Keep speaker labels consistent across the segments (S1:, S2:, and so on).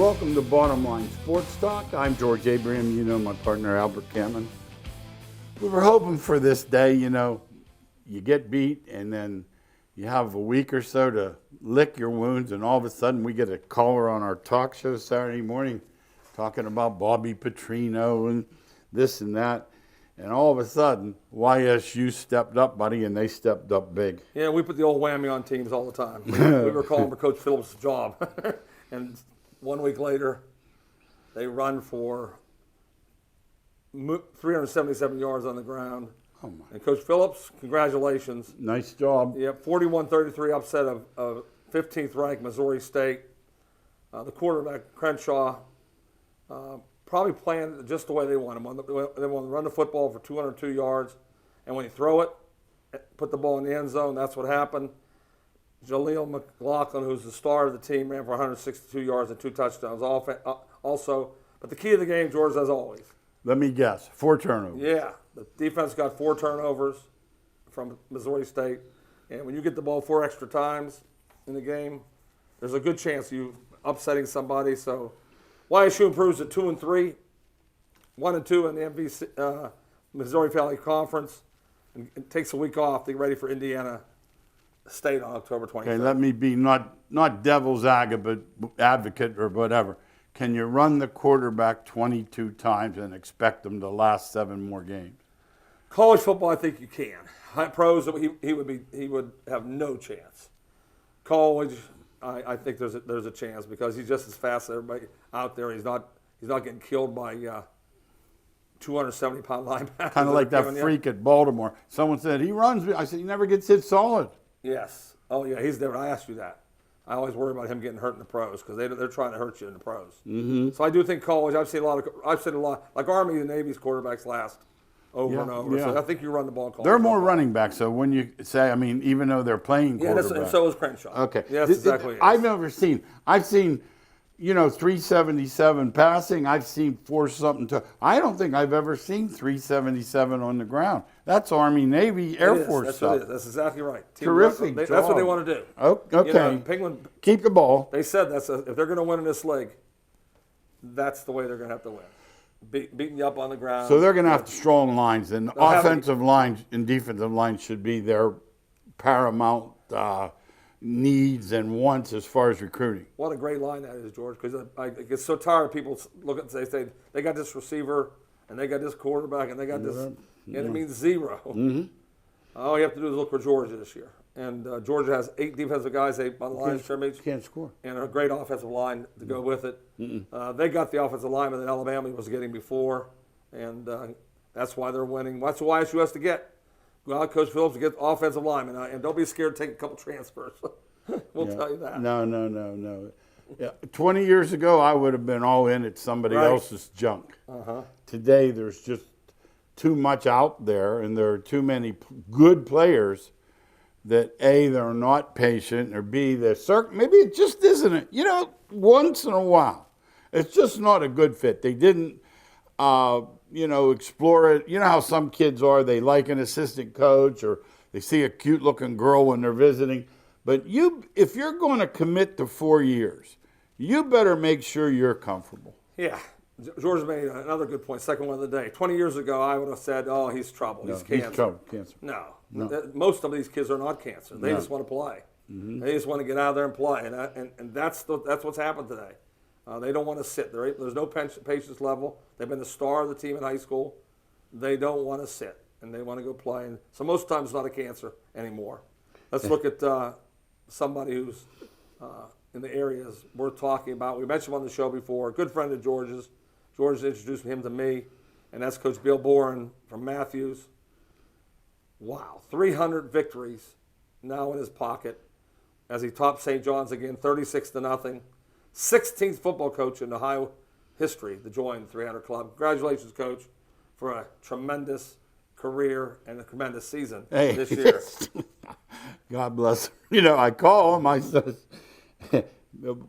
S1: welcome to Bottom Line Sports Talk. I'm George Abraham. You know my partner Albert Cameron. We were hoping for this day, you get beat and then you have a week or so to lick your wounds, and all of a sudden we get a caller on our talk show Saturday morning talking about Bobby Petrino and this and that. And all of a sudden, YSU stepped up, buddy, and they stepped up big.
S2: Yeah, we put the old whammy on teams all the time. We were calling for Coach Phillips' job. And 1 week later, they run for 377 yards on the ground.
S1: Oh my.
S2: And Coach Phillips, congratulations.
S1: Nice job.
S2: Yep, 41-33 upset of 15th ranked Missouri State. The quarterback, Crenshaw, probably playing just the way they want him. They want to run the football for 202 yards, and when you throw it, put the ball in the end zone, that's what happened. Jaleel McLaughlin, who's the star of the team, ran for 162 yards and 2 touchdowns also. But the key of the game, George, as always.
S1: Let me guess, 4 turnovers.
S2: Yeah, the defense got 4 turnovers from Missouri State. And when you get the ball 4 extra times in the game, there's a good chance you upsetting somebody. So YSU improves to 2-3, 1-2 in the MVC, Missouri Valley Conference, and takes a week off to get ready for Indiana State on October 23rd.
S1: Okay, let me be not devil's advocate or whatever. Can you run the quarterback 22 times and expect them to last 7 more games?
S2: College football, I think you can. High pros, he would have no chance. College, I think there's a chance because he's just as fast as everybody out there. He's not getting killed by 270-pound linebackers.
S1: Kind of like that freak at Baltimore. Someone said he runs. I said he never gets hit solid.
S2: Yes. Oh yeah, he's different. I asked you that. I always worry about him getting hurt in the pros because they're trying to hurt you in the pros. Mm-hmm. So I do think college. I've seen a lot like Army and Navy's quarterbacks last over and over. Yeah. So I think you run the ball.
S1: There are more running backs. So when you say, even though they're playing quarterback.
S2: And so is Crenshaw.
S1: Okay.
S2: Yeah, that's exactly.
S1: I've seen, 377 passing. I've seen 4-something. I don't think I've ever seen 377 on the ground. That's Army, Navy, Air Force
S2: that's
S1: stuff.
S2: What it is. That's exactly right.
S1: Terrific job.
S2: That's what they want to do.
S1: Oh, okay.
S2: Penguin,
S1: keep the ball.
S2: They said if they're going to win in this league, that's the way they're going to have to win. Beating you up on the ground.
S1: So they're going to have strong lines, and offensive lines and defensive lines should be their paramount needs and wants as far as recruiting.
S2: What a great line that is, George, because I get so tired of people looking and say they got this receiver and they got this quarterback and they got this, and it means zero. Mm-hmm. All you have to do is look for Georgia this year. And Georgia has 8 defensive guys, on the line of scrimmage.
S1: Can't score.
S2: And a great offensive line to go with it. They got the offensive lineman that Alabama was getting before, and that's why they're winning. That's why YSU has to get. Go out, Coach Phillips, to get offensive linemen. And don't be scared to take a couple transfers. We'll tell you that.
S1: No. Yeah. 20 years ago, I would have been all in at somebody else's junk. Uh-huh. Today, there's just too much out there, and there are too many good players that A, they're not patient, or B, they're certain. Maybe it just isn't. Once in a while, it's just not a good fit. They didn't, explore it. You know how some kids are. They like an assistant coach, or they see a cute-looking girl when they're visiting. But if you're going to commit to 4 years, you better make sure you're comfortable.
S2: Yeah. George made another good point, second one of the day. 20 years ago, I would have said, oh, he's trouble. He's cancer.
S1: He's trouble. Cancer.
S2: No. Most of these kids are not cancer. They just want to play. Mm-hmm. They just want to get out there and play. And that's what's happened today. They don't want to sit. There's no patience level. They've been the star of the team in high school. They don't want to sit, and they want to go play. And so most times it's not a cancer anymore. Let's look at somebody who's in the areas worth talking about. We mentioned him on the show before. A good friend of George's. George introduced him to me, and that's Coach Bill Bourne from Matthews. Wow, 300 victories now in his pocket as he tops St. John's again, 36-0. 16th football coach in Ohio history to join the 300 Club. Congratulations, Coach, for a tremendous career and a tremendous season this year.
S1: God bless him. I call him. I said,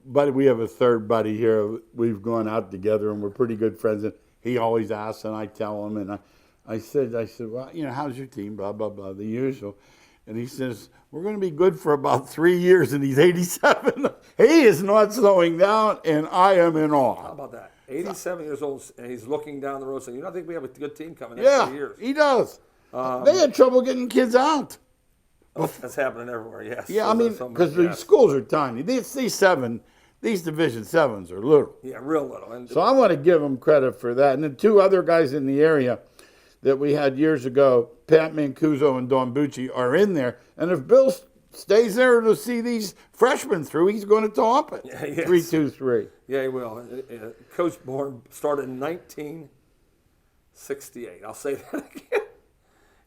S1: buddy, we have a third buddy here. We've gone out together, and we're pretty good friends. And he always asks, and I tell him. And I said, well, how's your team? Blah, blah, blah, the usual. And he says, we're going to be good for about 3 years, and he's 87. He is not slowing down, and I am in awe.
S2: How about that? 87 years old, and he's looking down the road saying, you don't think we have a good team coming next 3 years?
S1: Yeah, he does. They had trouble getting kids out.
S2: That's happening everywhere, yes.
S1: Yeah,
S2: So
S1: I mean, because these schools are tiny. These Division 7s are little.
S2: Yeah, real little. And
S1: So I want to give them credit for that. And the two other guys in the area that we had years ago, Pat Mancuso and Don Bucci, are in there. And if Bill stays there to see these freshmen through, he's going to top it.
S2: Yeah, yes.
S1: 3-2-3.
S2: Yeah, he will. Coach Bourne started in 1968. I'll say that again.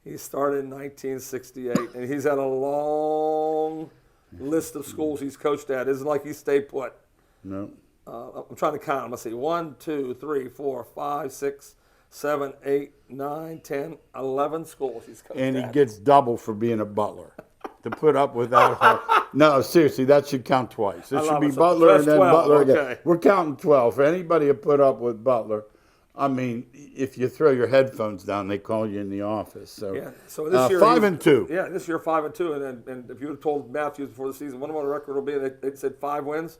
S2: He started in 1968, and he's had a long list of schools he's coached at. It isn't like he stayed put.
S1: No.
S2: I'm trying to count them. Let's see. 1, 2, 3, 4, 5, 6, 7, 8, 9, 10, 11 schools he's coached
S1: And
S2: at.
S1: he gets double for being a butler. To put up with that whole... No, seriously, that should count twice. It should be
S2: it. So
S1: Butler
S2: that's
S1: and then
S2: 12,
S1: Butler again.
S2: okay.
S1: We're counting 12. For anybody to put up with Butler, I mean, if you throw your headphones down, they call you in the office. So,
S2: Yeah. So this year
S1: 5-2.
S2: Yeah, this year 5-2, and if you would have told Matthews before the season, what the record will be, and they said 5 wins,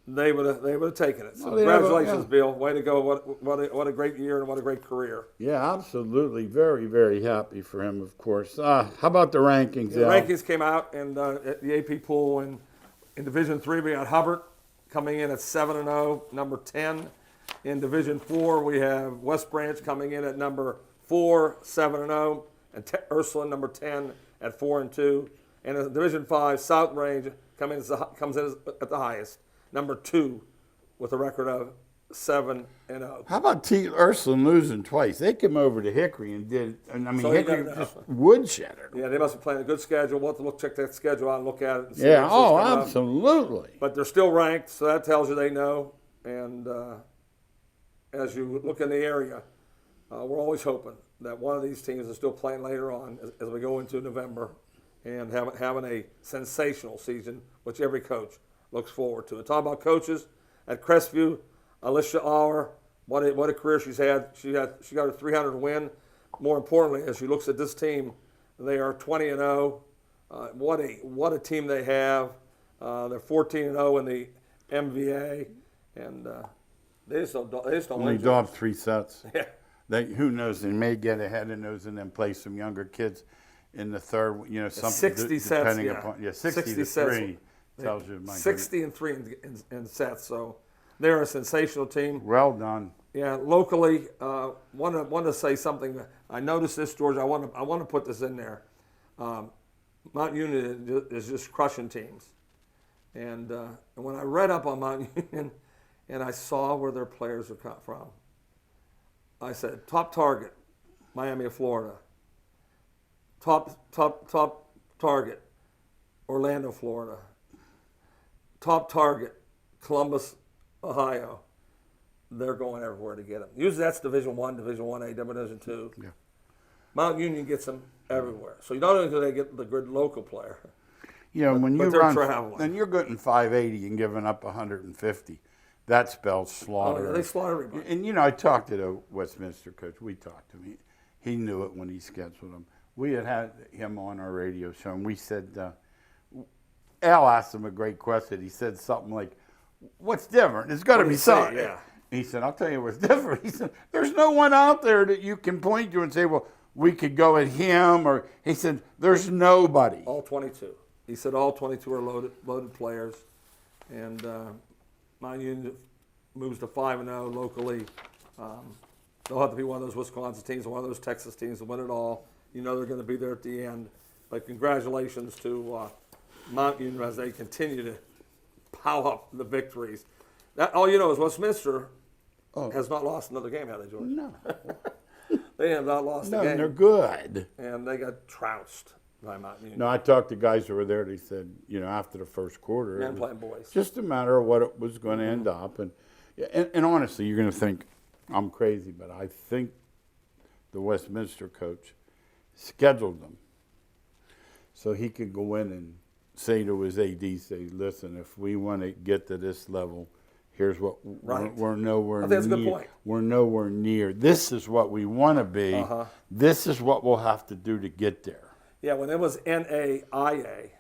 S2: they would have taken it. So congratulations, Bill. Way to go! What a great year and what a great career.
S1: Yeah, absolutely. Very, very happy for him, of course. How about the rankings?
S2: The
S1: Al?
S2: rankings came out, and at the AP pool in Division 3, we got Hubbard coming in at 7-0, number 10. In Division 4, we have West Branch coming in at number 4, 7-0, and Ursuline, number 10, at 4-2. And in Division 5, South Range comes in at the highest, number 2, with a record of 7-0.
S1: How about Ursuline losing twice? They came over to Hickory and did. And I mean,
S2: So
S1: Hickory just woodshed.
S2: Yeah, they must be playing a good schedule. We'll have to check that schedule out and look at it. And see
S1: Yeah,
S2: what's
S1: oh,
S2: coming up.
S1: absolutely.
S2: But they're still ranked, so that tells you they know. And as you look in the area, we're always hoping that one of these teams is still playing later on as we go into November and having a sensational season, which every coach looks forward to. And talking about coaches at Crestview, Alicia Auer, what a career she's had. She got her 300 win. More importantly, as she looks at this team, they are 20-0. What a team they have. They're 14-0 in the MVA, and they just don't
S1: Only
S2: win.
S1: dropped 3 sets.
S2: Yeah.
S1: Who knows? They may get ahead of those and then play some younger kids in the third. You know, something
S2: 60 sets,
S1: depending
S2: yeah.
S1: upon 60 to
S2: sets.
S1: 3 tells you. My
S2: 60 and 3 in sets. So they're a sensational team.
S1: Well done.
S2: Yeah, locally, want to say something. I noticed this, George. I want to put this in there. Mount Union is just crushing teams, and when I read up on Mount Union, and I saw where their players are from, I said top target, Miami of Florida. Top target, Orlando, Florida. Top target, Columbus, Ohio. They're going everywhere to get them. Usually that's Division 1, Division 1A, Division 2.
S1: Yeah.
S2: Mount Union gets them everywhere. So not only do they get the good local player,
S1: You know, when you
S2: they're
S1: run,
S2: traveling.
S1: and you're getting 580 and giving up 150, that spells slaughter.
S2: Oh, yeah, they slaughter everybody.
S1: And you know, I talked to the Westminster coach. We talked to him. He knew it when he scheduled him. We had him on our radio show, and we said, Al asked him a great question. He said something like, "What's different? It's got to be something."
S2: Yeah.
S1: He said, "I'll tell you what's different." He said, "There's no one out there that you can point to and say, well, we could go at him." Or he said, "There's nobody."
S2: All 22. He said all 22 are loaded players, and Mount Union moves to 5-0 locally. They'll have to be one of those Wisconsin teams, one of those Texas teams to win it all. You know they're going to be there at the end. But congratulations to Mount Union as they continue to pile up the victories. All you know is Westminster has not lost another game, have they, George?
S1: No.
S2: They have not lost a
S1: No,
S2: game.
S1: they're good.
S2: And they got trounced by Mount Union.
S1: No, I talked to guys who were there. They said, you know, after the first quarter,
S2: Men
S1: it was
S2: playing boys.
S1: just a matter of what it was going to end up. And honestly, you're going to think I'm crazy, but I think the Westminster coach scheduled them so he could go in and say to his AD, say, "Listen, if we want to get to this level, here's what
S2: Right.
S1: we're nowhere
S2: I think that's a good
S1: near.
S2: point.
S1: We're nowhere near. This is what we want to be. This is what we'll have to do to get there."
S2: Yeah, when it was NAIA,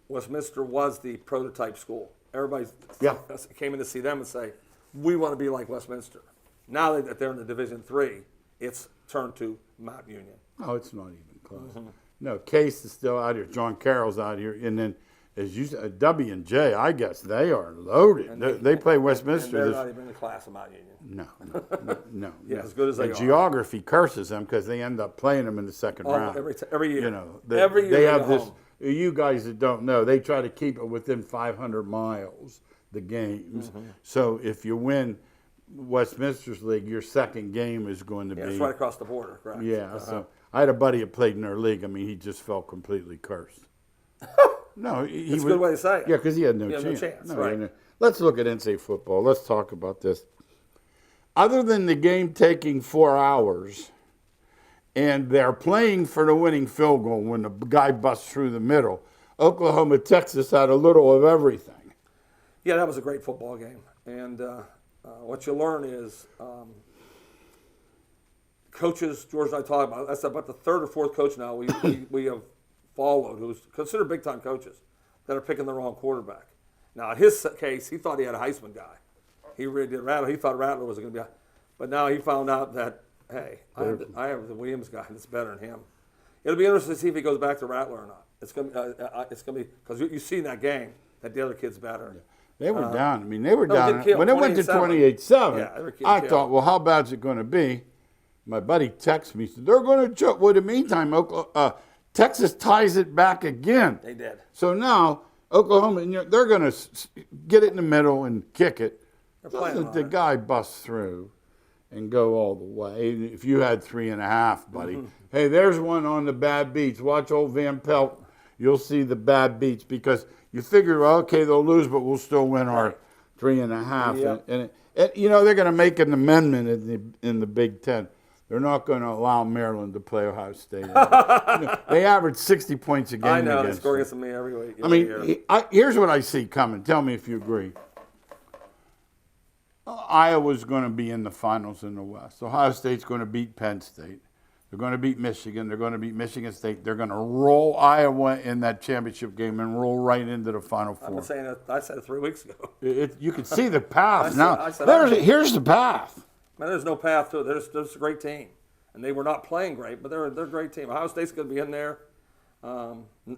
S2: Westminster was the prototype school. Everybody came in to see them and say, we want to be like Westminster. Now that they're in the Division III, it's turned to Mount Union.
S1: Oh, it's not even close. No, Case is still out here. John Carroll's out here. And then, as you said, W&J, I guess they are loaded. They play Westminster.
S2: And they're not even in the class of Mount Union.
S1: No.
S2: Yeah, as good as they are.
S1: Geography curses them because they end up playing them in the second round.
S2: Every year.
S1: You know,
S2: every year
S1: they have this.
S2: Home.
S1: You guys that don't know, they try to keep it within 500 miles, the games. So if you win Westminster's league, your second game is going to be.
S2: It's right across the border, correct?
S1: Yeah. So I had a buddy that played in their league. I mean, he just felt completely cursed. No,
S2: That's a good way to say it.
S1: Yeah, because he had no chance.
S2: Right.
S1: Let's look at NCAA football. Let's talk about this. Other than the game taking 4 hours, and they're playing for the winning field goal when the guy busts through the middle, Oklahoma, Texas had a little of everything.
S2: Yeah, that was a great football game. And what you learn is coaches, George and I talk about, that's about the third or fourth coach now we have followed, who's considered big-time coaches, that are picking the wrong quarterback. Now, in his case, he thought he had a Heisman guy. He really did Rattler. He thought Rattler was going to be, but now he found out that, hey, I have the Williams guy that's better than him. It'll be interesting to see if he goes back to Rattler or not. It's going to be because you see in that game that the other kid's better.
S1: Yeah. They were down. I mean, they were down. When it went to 28-7, I thought, well, how bad is it going to be? My buddy texted me, said, they're going to choke. Well, in the meantime, Texas ties it back again.
S2: They did.
S1: So now, Oklahoma, they're going to get it in the middle and kick it. Doesn't the guy bust through and go all the way? If you had 3.5, buddy, hey, there's one on the bad beats. Watch old Van Pelt. You'll see the bad beats because you figure, well, okay, they'll lose, but we'll still win our 3.5.
S2: Yep.
S1: And they're going to make an amendment in the Big Ten. They're not going to allow Maryland to play Ohio State. They average 60 points a game.
S2: I know, they score against me every week.
S1: I mean, here's what I see coming. Tell me if you agree. Iowa's going to be in the finals in the West. Ohio State's going to beat Penn State. They're going to beat Michigan. They're going to beat Michigan State. They're going to roll Iowa in that championship game and roll right into the Final Four.
S2: I've been saying that. I said it 3 weeks ago.
S1: You can see the path now. Here's the path.
S2: Man, there's no path to it. There's a great team, and they were not playing great, but they're a great team. Ohio State's going to be in there.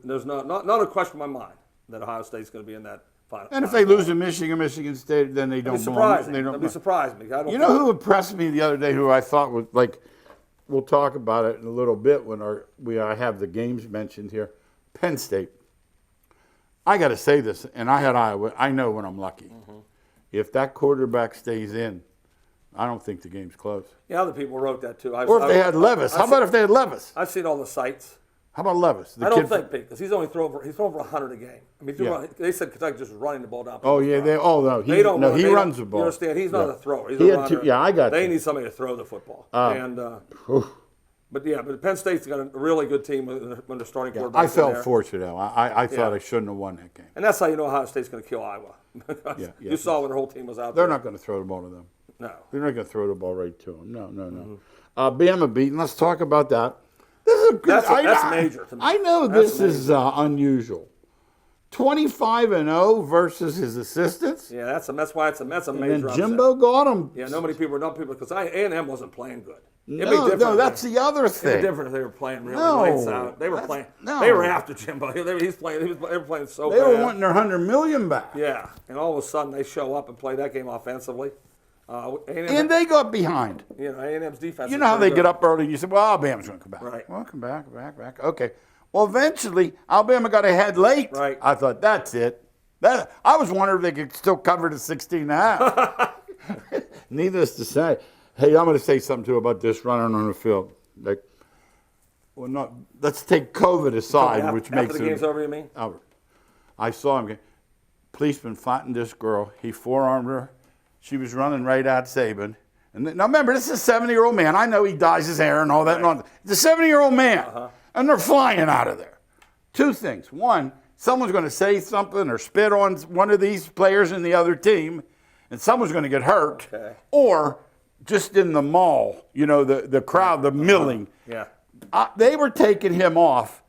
S2: There's not a question in my mind that Ohio State's going to be in that final.
S1: And if they lose to Michigan State, then they don't belong.
S2: That'd be surprising.
S1: You know who impressed me the other day? Who I thought was like, we'll talk about it in a little bit when I have the games mentioned here. Penn State. I got to say this, and I had Iowa. I know when I'm lucky. If that quarterback stays in, I don't think the game's close.
S2: Yeah, other people wrote that too.
S1: Or if they had Levis. How about if they had Levis?
S2: I've seen all the sites.
S1: How about Levis?
S2: I don't think because he's only thrown for 100 a game. I mean, they said Kentucky just running the ball down.
S1: Oh yeah, he runs the ball.
S2: You understand? He's not a thrower. He's
S1: a
S2: runner.
S1: I got.
S2: They need somebody to throw the football. But Penn State's got a really good team when they're starting quarterback.
S1: I felt fortunate. I thought I shouldn't have won that game.
S2: And that's how you know Ohio State's going to kill Iowa. You saw when their whole team was out there.
S1: They're not going to throw the ball to them.
S2: No.
S1: They're not going to throw the ball right to them. No. Bama beaten. Let's talk about that. This is good.
S2: That's major to me.
S1: I know this is unusual. 25-0 versus his assistants.
S2: Yeah, that's why it's a major.
S1: And Jimbo got him.
S2: Yeah, people because A&M wasn't playing good.
S1: No, that's the other thing.
S2: It'd be different if they were playing really lights out. They were playing. No. They were after Jimbo. They were playing so bad.
S1: They were wanting their $100 million back.
S2: Yeah, and all of a sudden they show up and play that game offensively.
S1: And they got behind.
S2: A&M's defense.
S1: You know how they get up early and you say, well, Alabama's going to come back.
S2: Right.
S1: Well, come back. Okay. Well, eventually, Alabama got ahead late.
S2: Right.
S1: I thought, that's it. I was wondering if they could still cover the 16.5. Needless to say. Hey, I'm going to say something, too, about this running on the field. Let's take COVID aside, which makes it.
S2: After the game's over, you mean?
S1: I saw him. Policeman flattened this girl. He forearmed her. She was running right at Saban. And now remember, this is a 70-year-old man. I know he dyes his hair and all that. Right. It's a 70-year-old man. And they're flying out of there. Two things. One, someone's going to say something or spit on one of these players in the other team, and someone's going to get hurt.
S2: Okay.
S1: Or just in the mall, the crowd, the milling.
S2: Yeah.
S1: They were taking him off.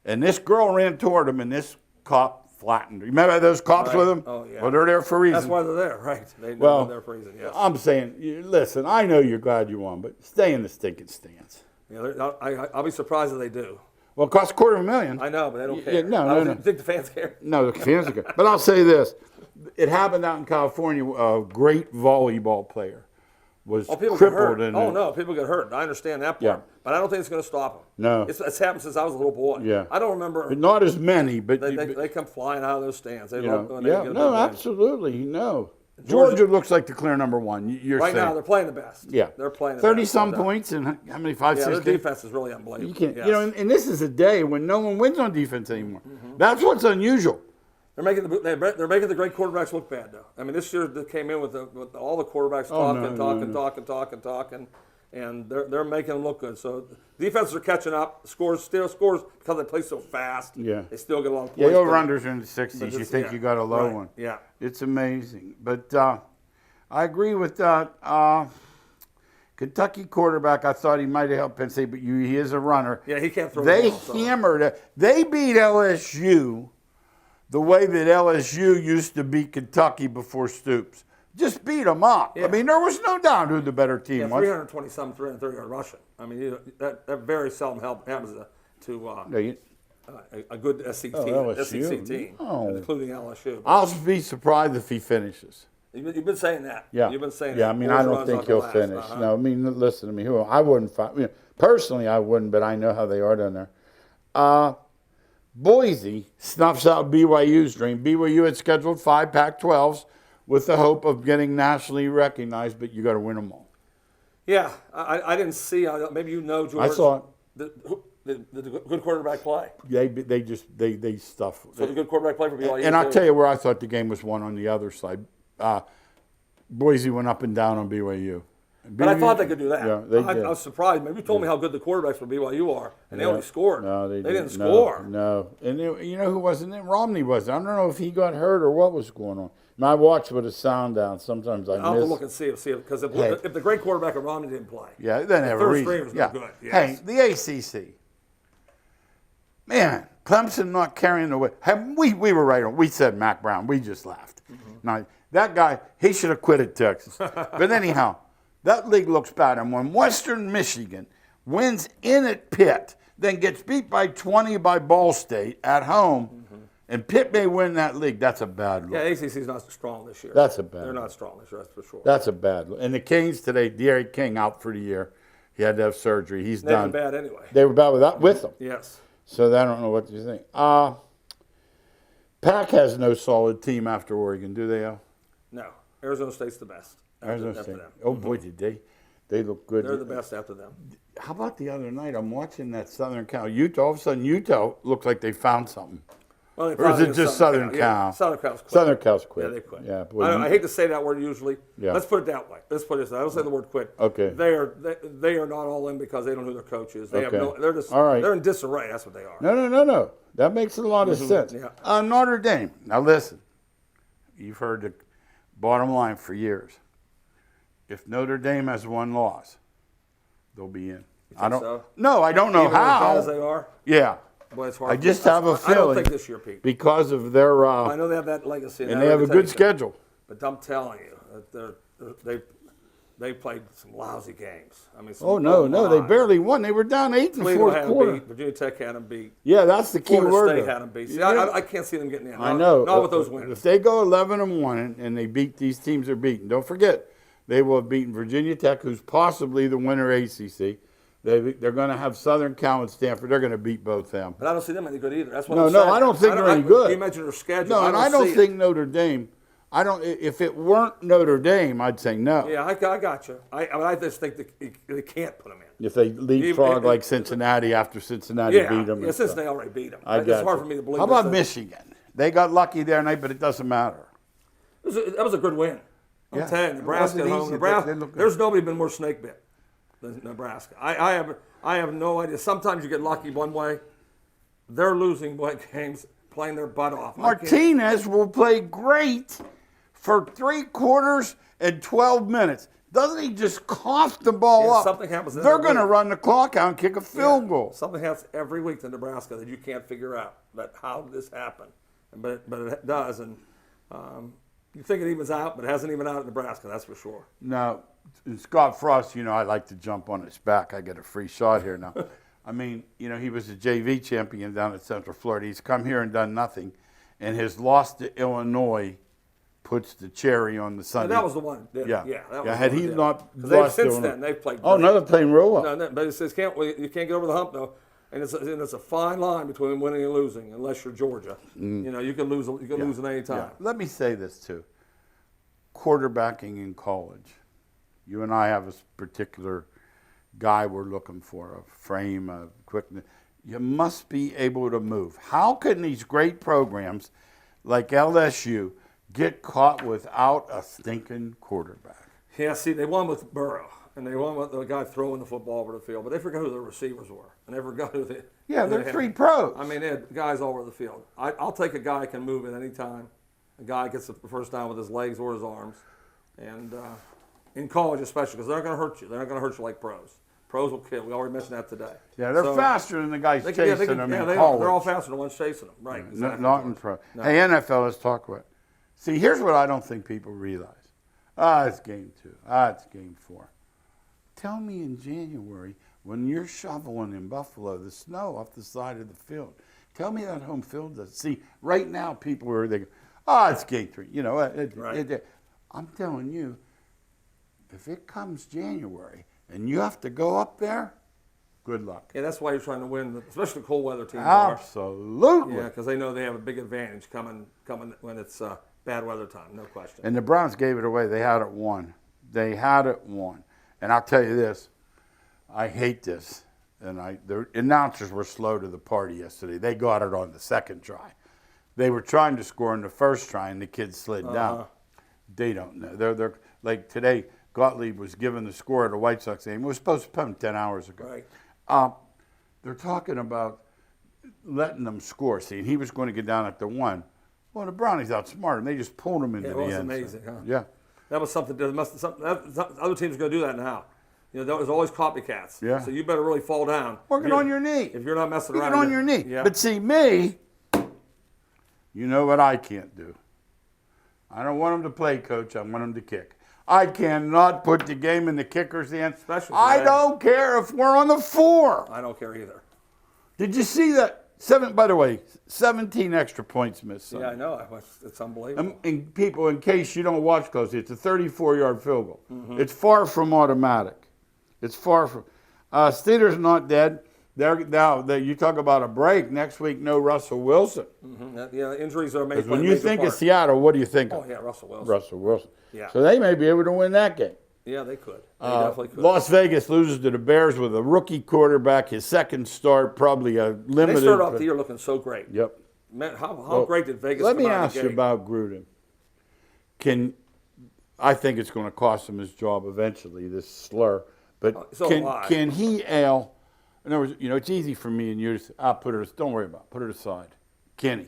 S1: And this girl ran toward him, and this cop flattened her. You remember those cops with him?
S2: Oh, yeah.
S1: Well, they're there for a reason.
S2: That's why they're there, right? They're there for a reason, yes.
S1: I'm saying, listen, I know you're glad you won, but stay in the stinking stands.
S2: Yeah, I'll be surprised if they do.
S1: Well, it costs $250,000.
S2: I know, but they don't care.
S1: Yeah, no.
S2: You think the fans care?
S1: No, the fans are good. But I'll say this. It happened out in California. A great volleyball player was
S2: People
S1: crippled.
S2: get hurt. No, people get hurt. I understand that part.
S1: Yeah.
S2: But I don't think it's going to stop them.
S1: No.
S2: It's happened since I was a little boy.
S1: Yeah.
S2: I don't remember.
S1: But not as many, but
S2: They come flying out of those stands. They
S1: you
S2: love
S1: know,
S2: when they
S1: yeah,
S2: get a
S1: no,
S2: big win.
S1: absolutely, no. Georgia looks like the clear number one. You're
S2: Right
S1: saying.
S2: now, they're playing the best.
S1: Yeah,
S2: They're playing the
S1: 30
S2: best.
S1: some points and how many? 5,
S2: Yeah,
S1: 6
S2: their
S1: games?
S2: defense is really unbelievable.
S1: You can't,
S2: Yes.
S1: you know, and this is a day when no one wins on defense anymore. That's what's unusual.
S2: They're making the great quarterbacks look bad, though. I mean, this year they came in with all the quarterbacks talking, and they're making them look good. So defenses are catching up. Scores because they play so fast.
S1: Yeah.
S2: They still get a lot of points.
S1: Yeah, over-unders in the 60s. You
S2: it's-
S1: think
S2: yeah,
S1: you got a low
S2: right,
S1: one.
S2: yeah.
S1: It's amazing. But I agree with that. Kentucky quarterback, I thought he might have helped Penn State, but he is a runner.
S2: Yeah, he can't throw
S1: They
S2: the ball, so.
S1: hammered it. They beat LSU the way that LSU used to beat Kentucky before Stoops. Just beat them up.
S2: Yeah.
S1: I mean, there was no doubt who the better team
S2: Yeah,
S1: was.
S2: 320-some, 330-yard rushing. I mean, that very seldom happens to a good SEC team,
S1: No.
S2: including LSU.
S1: I'll be surprised if he finishes.
S2: You've been saying that.
S1: Yeah.
S2: You've been saying
S1: yeah,
S2: that.
S1: I mean, I don't think he'll finish. No, I mean, listen to me. I wouldn't. Personally, I wouldn't, but I know how they are down there. Boise snuffs out BYU's dream. BYU had scheduled 5 Pac-12s with the hope of getting nationally recognized, but you got to win them all.
S2: Yeah, I didn't see. Maybe you know, George.
S1: I saw it.
S2: The good quarterback play.
S1: They stuff.
S2: So the good quarterback play for BYU.
S1: And I'll tell you where I thought the game was won on the other side. Boise went up and down on BYU.
S2: But I thought they could do that.
S1: Yeah, they did.
S2: I was surprised. Maybe you told me how good the quarterbacks for BYU are, and they only scored.
S1: No, they
S2: didn't score.
S1: No. And you know who wasn't in? Romney was. I don't know if he got hurt or what was going on. My watch with a sound down. Sometimes
S2: I'll have to look and see it because if the great quarterback of Romney didn't play,
S1: yeah, then have a
S2: third
S1: reason.
S2: stringers
S1: Yeah.
S2: were good. Yes.
S1: Hey, the ACC. Man, Clemson not carrying the weight. We were right on. We said Mac Brown. We just laughed. Now, that guy, he should have quit at Texas. But anyhow, that league looks bad. And when Western Michigan wins in at Pitt, then gets beat by 20 by Ball State at home, and Pitt may win that league, that's a bad look.
S2: Yeah, ACC's not strong this year.
S1: That's a bad
S2: They're
S1: look.
S2: not strong this year, that's for sure.
S1: That's a bad look. And the Canes today, Derek King out for the year. He had to have surgery. He's
S2: They've
S1: done.
S2: been bad anyway.
S1: They were bad with him.
S2: Yes.
S1: So I don't know what you think. Pac has no solid team after Oregon, do they?
S2: No. Arizona State's the best.
S1: Arizona
S2: after
S1: State.
S2: them.
S1: Oh boy, did they look good.
S2: They're the best after them.
S1: How about the other night? I'm watching that Southern Cal. Utah. All of a sudden, Utah looked like they found something.
S2: Well,
S1: Or is it just Southern Cal?
S2: Yeah, Southern Cal's quit.
S1: Southern Cal's quit.
S2: Yeah, they quit.
S1: Yeah, boy,
S2: I hate to say that word usually.
S1: Yeah.
S2: Let's put it that way. Let's put it this way. I don't say the word quit.
S1: Okay.
S2: They are not all in because they don't know who their coach is. They have
S1: Okay.
S2: they're just
S1: All right.
S2: they're in disarray. That's what they are.
S1: No. That makes a lot of sense.
S2: Yeah.
S1: Notre Dame. Now listen, you've heard the bottom line for years. If Notre Dame has one loss, they'll be in.
S2: I don't. So?
S1: No, I don't know
S2: Even
S1: how.
S2: as they are.
S1: Yeah.
S2: Boy, it's hard.
S1: I just have a
S2: I don't
S1: feeling
S2: think this year, Pete.
S1: because of their
S2: I know they have that legacy,
S1: and they have a good schedule.
S2: But I'm telling you, that they played some lousy games. I mean,
S1: They barely won. They were down 8 in the
S2: Cleveland
S1: fourth
S2: had
S1: quarter.
S2: them beat. Virginia Tech had them beat.
S1: Yeah, that's the key
S2: Florida
S1: word.
S2: State
S1: though.
S2: had them beat. See,
S1: Yeah.
S2: I can't see them getting in.
S1: I know.
S2: Not with those wins.
S1: If they go 11-1 and they beat these teams they're beating, don't forget they will have beaten Virginia Tech, who's possibly the winner of ACC. They're going to have Southern Cal and Stanford. They're going to beat both them.
S2: But I don't see them any good either. That's what
S1: No,
S2: I'm saying.
S1: I don't think they're any good.
S2: Can you imagine their schedule?
S1: No, and I don't
S2: see
S1: think
S2: it.
S1: Notre Dame. I don't. If it weren't Notre Dame, I'd say no.
S2: Yeah, I got you. I just think they can't put them in.
S1: If they leapfrog like Cincinnati after Cincinnati beat them.
S2: Yeah, since they already beat them.
S1: I
S2: It's
S1: got
S2: hard
S1: you.
S2: for me to believe.
S1: How about Michigan? They got lucky there tonight, but it doesn't matter.
S2: That was a good win. I'm
S1: Yeah.
S2: telling you, Nebraska
S1: It
S2: at
S1: wasn't
S2: home.
S1: easy,
S2: Nebraska.
S1: but they look good.
S2: There's nobody been more snake bit than Nebraska. I have no idea. Sometimes you get lucky one way. They're losing games, playing their butt off.
S1: Martinez will play great for 3 quarters and 12 minutes. Doesn't he just cough the ball
S2: Yeah,
S1: up?
S2: something happens.
S1: They're going to run the clock out and kick a field goal.
S2: Something happens every week to Nebraska that you can't figure out. That how did this happen? But it does, and you think it evens out, but it hasn't even out at Nebraska. That's for sure.
S1: Now, Scott Frost, I like to jump on his back. I get a free shot here now. I mean, he was a JV champion down at Central Florida. He's come here and done nothing, and his loss to Illinois puts the cherry on the Sunday.
S2: That was the one.
S1: Yeah.
S2: That was
S1: Had
S2: the
S1: he
S2: one,
S1: not
S2: Because since
S1: Illinois.
S2: then they've played.
S1: Oh, no, they're playing real well.
S2: No, but it says you can't get over the hump though, and it's a fine line between winning and losing. Unless you're Georgia, you can lose. You can lose at any time.
S1: Yeah. Let me say this too: quarterbacking in college. You and I have a particular guy we're looking for, a frame, a quickness. You must be able to move. How can these great programs like LSU get caught without a stinking quarterback?
S2: Yeah, see, they won with Burrow, and they won with the guy throwing the football over the field, but they forgot who the receivers were, and they forgot who they.
S1: Yeah, they're three pros.
S2: I mean, they had guys all over the field. I'll take a guy who can move at any time. A guy gets the first down with his legs or his arms, and in college especially, because they're not going to hurt you. They're not going to hurt you like pros. Pros will kill. We already mentioned that today.
S1: Yeah, they're faster than the guys chasing them in college.
S2: They're all faster than the ones chasing them. Right. Exactly.
S1: Not in pro.
S2: No.
S1: Hey, NFL, let's talk about it. See, here's what I don't think people realize. It's game 2. It's game 4. Tell me in January when you're shoveling in Buffalo the snow off the side of the field. Tell me that home field does. See, right now people are thinking, it's game 3. I'm telling you, if it comes January and you have to go up there, good luck.
S2: Yeah, that's why you're trying to win, especially the cold weather teams.
S1: Absolutely.
S2: Yeah, because they know they have a big advantage coming when it's bad weather time, no question.
S1: And the Browns gave it away. They had it won. And I'll tell you this, I hate this. And the announcers were slow to the party yesterday. They got it on the second try. They were trying to score in the first try, and the kids slid down. They don't know. They're like today. Gottlieb was given the score at a White Sox game. It was postponed 10 hours ago.
S2: Right.
S1: They're talking about letting them score. See, and he was going to get down at the 1. Well, the Brownies outsmarted him. They just pulled him into the end.
S2: It was amazing, huh?
S1: Yeah.
S2: That was something. Other teams are going to do that now. There's always copycats.
S1: Yeah.
S2: So you better really fall down.
S1: Working on your knee.
S2: If you're not messing around.
S1: Working on your knee.
S2: Yeah.
S1: But see, me, you know what I can't do? I don't want them to play, Coach. I want them to kick. I cannot put the game in the kicker's hands.
S2: Especially
S1: I don't care if we're on the 4.
S2: I don't care either.
S1: Did you see that? By the way, 17 extra points missed.
S2: Yeah, I know. It's unbelievable.
S1: And people, in case you don't watch closely, it's a 34-yard field goal. Mm-hmm. It's far from automatic. It's far from. Steelers not dead. You talk about a break. Next week, no Russell Wilson.
S2: Mm-hmm. Injuries are made.
S1: When you think of Seattle, what do you think of?
S2: Oh, yeah, Russell Wilson.
S1: Russell Wilson.
S2: Yeah.
S1: So they may be able to win that game.
S2: Yeah, they could. They definitely could.
S1: Las Vegas loses to the Bears with a rookie quarterback, his second start, probably a limited.
S2: They started off the year looking so great.
S1: Yep.
S2: Man, how great did Vegas
S1: Let
S2: come
S1: me
S2: out of
S1: ask
S2: the
S1: you
S2: gate?
S1: about Gruden. I think it's going to cost him his job eventually, this slur. But can he, Al, in other words, it's easy for me and you to say, don't worry about it, put it aside. Can he?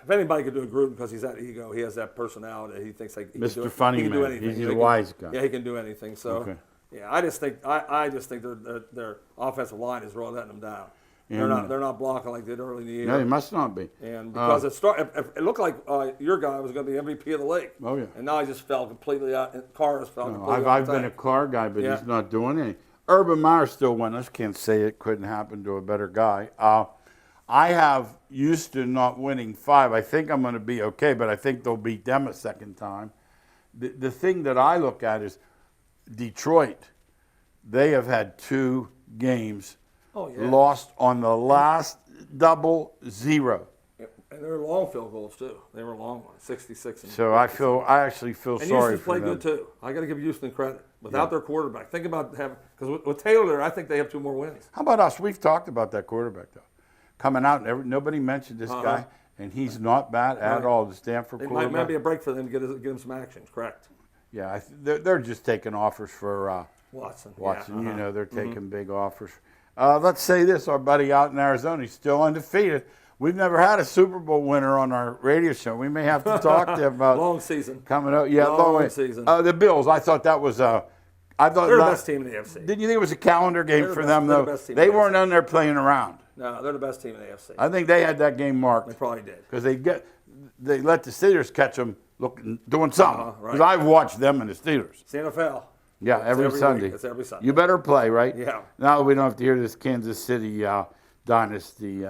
S2: If anybody could do a Gruden because he's that ego, he has that personality. He thinks like he
S1: Mr.
S2: can do,
S1: Funny
S2: he can
S1: Man.
S2: do anything.
S1: He's a wise guy.
S2: Yeah, he can do anything. So,
S1: okay.
S2: Yeah, I just think their offensive line is really letting them down. They're not blocking like they did early in the year.
S1: No, he must not be.
S2: And because it looked like your guy was going to be MVP of the league.
S1: Oh yeah.
S2: And now he just fell completely out. Carr has fell completely out.
S1: I've been a Carr guy, but he's not doing anything. Urban Meyer still won. I can't say it couldn't happen to a better guy. I have Houston not winning 5. I think I'm going to be okay, but I think they'll beat them a second time. The thing that I look at is Detroit. They have had 2 games lost on the last 0-0.
S2: And they were long field goals too. They were long ones, 66.
S1: So I actually feel sorry for them.
S2: Houston played good too. I got to give Houston credit. Without their quarterback, think about having because with Taylor there, I think they have 2 more wins.
S1: How about us? We've talked about that quarterback though, coming out. Nobody mentioned this guy, and he's not bad at all. The Stanford quarterback.
S2: It might be a break for them to get him some action. Correct.
S1: Yeah, they're just taking offers for
S2: Watson.
S1: Yeah, they're taking big offers. Let's say this: our buddy out in Arizona, he's still undefeated. We've never had a Super Bowl winner on our radio show. We may have to talk to him about
S2: Long season.
S1: coming up. Yeah,
S2: Long season.
S1: The Bills. I thought that was I thought
S2: They're the best team in the AFC.
S1: Didn't you think it was a calendar game
S2: They're the
S1: for
S2: best-
S1: them
S2: they're
S1: though?
S2: the best team
S1: They
S2: in the
S1: weren't
S2: AFC.
S1: on there playing around.
S2: No, they're the best team in the AFC.
S1: I think they had that game marked
S2: They probably did.
S1: because they let the Steelers catch them doing something.
S2: Right.
S1: Because I've watched them and the Steelers.
S2: It's the NFL.
S1: Yeah, every Sunday.
S2: Week. It's every Sunday.
S1: You better play, right?
S2: Yeah.
S1: Now we don't have to hear this Kansas City dynasty.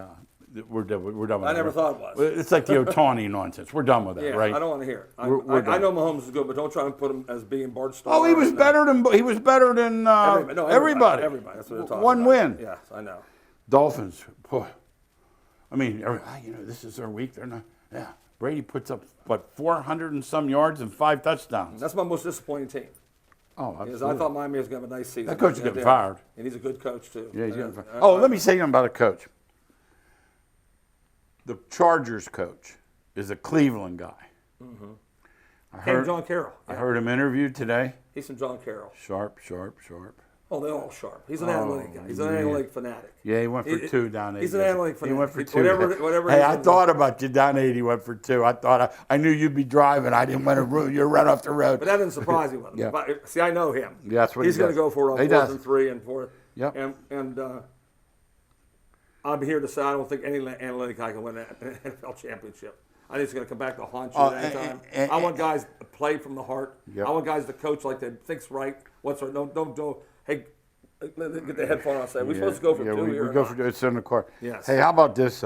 S1: We're done with
S2: I never
S1: it.
S2: thought it was.
S1: It's like the Otani nonsense. We're done with that,
S2: Yeah,
S1: right?
S2: I don't want to hear it.
S1: We're
S2: I
S1: done.
S2: know Mahomes is good, but don't try and put him as being Bart Starr.
S1: Oh, he was better than everybody.
S2: Everybody. That's what they're talking
S1: One
S2: about.
S1: win.
S2: Yes, I know.
S1: Dolphins. Boy, I mean, this is their week. They're not. Yeah, Brady puts up 400 and some yards and 5 touchdowns.
S2: That's my most disappointing team.
S1: Oh,
S2: Because
S1: absolutely.
S2: I thought Miami was going to have a nice season.
S1: That coach is getting fired.
S2: And he's a good coach, too.
S1: Yeah, he's getting fired. Let me say something about a coach. The Chargers coach is a Cleveland guy.
S2: Mm-hmm.
S1: I
S2: Came
S1: heard
S2: John Carroll.
S1: I
S2: Yeah.
S1: heard him interviewed today.
S2: He's from John Carroll.
S1: Sharp.
S2: Oh, they're all sharp. He's an analytic guy. He's an analytic fanatic.
S1: Yeah, he went for 2 down 8.
S2: He's an analytic
S1: He
S2: fanatic.
S1: went for 2.
S2: Whatever.
S1: Hey, I thought about you down 8. He went for 2. I thought I knew you'd be driving. I didn't want to ruin you run off the road.
S2: But that didn't surprise me with him.
S1: Yeah.
S2: But, see, I know him.
S1: Yeah, that's what
S2: he's
S1: he
S2: going to
S1: does.
S2: go for a
S1: He
S2: 4th
S1: does.
S2: and 3 and 4.
S1: Yep.
S2: And I'm here to say I don't think any analytic guy can win an NFL championship. I think it's going to come back to haunt you at any time. I want guys to play from the heart.
S1: Yep.
S2: I want guys to coach like they think's right. What's right? Don't. Hey, get the headphone on. Say we're supposed to go for 2 here.
S1: We go for it's in the court.
S2: Yes.
S1: Hey, how about this?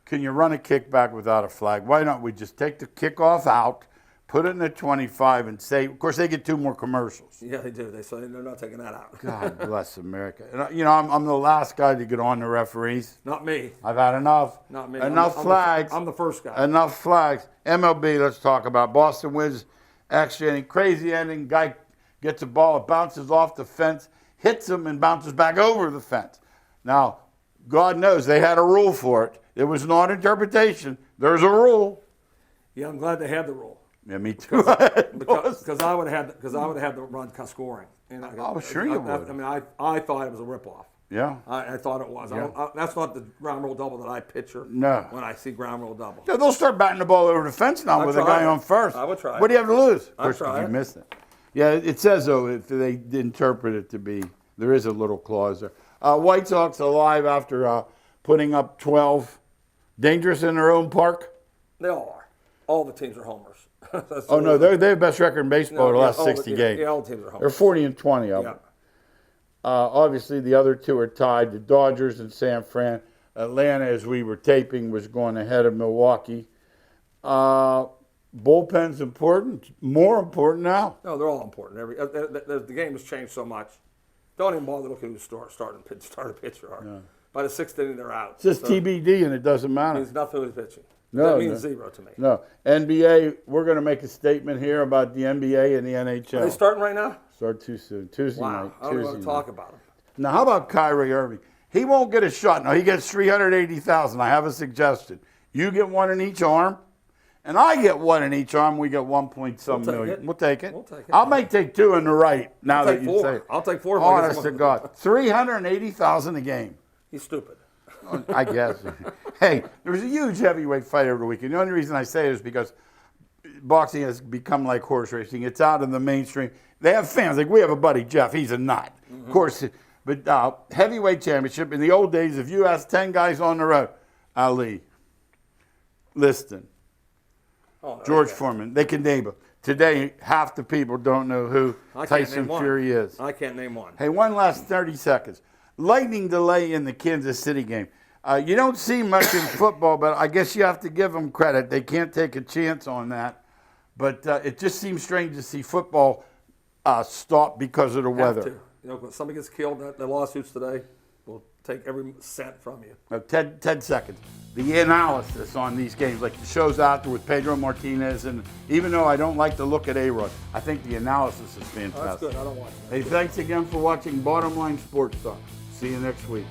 S1: Can you run a kickback without a flag? Why don't we just take the kickoff out, put it in the 25, and say? Of course, they get 2 more commercials.
S2: Yeah, they do. They say they're not taking that out.
S1: God bless America. And, I'm the last guy to get on the referees.
S2: Not me.
S1: I've had enough.
S2: Not me.
S1: Enough flags.
S2: I'm the first guy.
S1: Enough flags. MLB, let's talk about. Boston wins extra inning. Crazy ending. Guy gets a ball. It bounces off the fence, hits him, and bounces back over the fence. Now, God knows they had a rule for it. It was not interpretation. There's a rule.
S2: Yeah, I'm glad they had the rule.
S1: Yeah, me too.
S2: Because I would have had the run scoring. And
S1: Sure you would.
S2: I mean, I thought it was a ripoff.
S1: Yeah.
S2: I thought it was.
S1: Yeah.
S2: That's not the ground rule double that I picture.
S1: No.
S2: When I see ground rule double.
S1: Yeah, they'll start batting the ball over the fence now with a guy on first.
S2: I would try it.
S1: What do you have to lose? Of
S2: I'd
S1: course,
S2: try
S1: you
S2: it.
S1: missed it. Yeah, it says, though, if they interpret it to be, there is a little clause there. White Sox alive after putting up 12. Dangerous in their own park?
S2: They all are. All the teams are homers.
S1: Oh, no, they're the best record in baseball in the last 60 games.
S2: Yeah, all the teams are
S1: They're
S2: homers.
S1: 40 and 20 of
S2: Yeah.
S1: them. Obviously, the other 2 are tied. The Dodgers and San Fran. Atlanta, as we were taping, was going ahead of Milwaukee. Bullpen's important. More important now.
S2: No, they're all important. The game has changed so much. Don't even bother looking who's starting pitcher are.
S1: No.
S2: By the 6th inning, they're out.
S1: It's just TBD, and it doesn't
S2: It
S1: matter.
S2: means nothing who's pitching.
S1: No,
S2: That means
S1: no.
S2: 0 to me.
S1: No. NBA, we're going to make a statement here about the NBA and the NHL.
S2: Are they starting right now?
S1: Start too soon. Tuesday
S2: Wow.
S1: night.
S2: I don't want
S1: Tuesday
S2: to talk
S1: night.
S2: about them.
S1: Now, how about Kyrie Irving? He won't get a shot. Now, he gets 380,000. I have a suggestion. You get 1 in each arm, and I get 1 in each arm. We get 1 point some
S2: We'll take
S1: million.
S2: it.
S1: We'll take it.
S2: We'll take it.
S1: I might take 2 in the right now
S2: I'll
S1: that
S2: take
S1: you
S2: 4.
S1: say it.
S2: I'll take 4 if I get
S1: Honest to
S2: someone-
S1: God. 380,000 a game.
S2: He's stupid.
S1: I guess. Hey, there was a huge heavyweight fight over the weekend. The only reason I say it is because boxing has become like horse racing. It's out in the mainstream. They have fans. Like we have a buddy, Jeff. He's a nut. Of course. But heavyweight championship, in the old days, if you asked 10 guys on the road, Ali, Liston, George Foreman, they can name them. Today, half the people don't know who Tyson Fury is.
S2: I can't name one.
S1: Hey, one last 30 seconds. Lightning delay in the Kansas City game. You don't see much in football, but I guess you have to give them credit. They can't take a chance on that. But it just seems strange to see football stop because of the weather.
S2: Have to. You know, when somebody gets killed, the lawsuits today will take every cent from you.
S1: 10 seconds. The analysis on these games, like the shows out there with Pedro Martinez, and even though I don't like to look at A-Rod, I think the analysis is fantastic.
S2: Oh, that's good. I don't watch it.
S1: Hey, thanks again for watching Bottom Line Sports Talk. See you next week.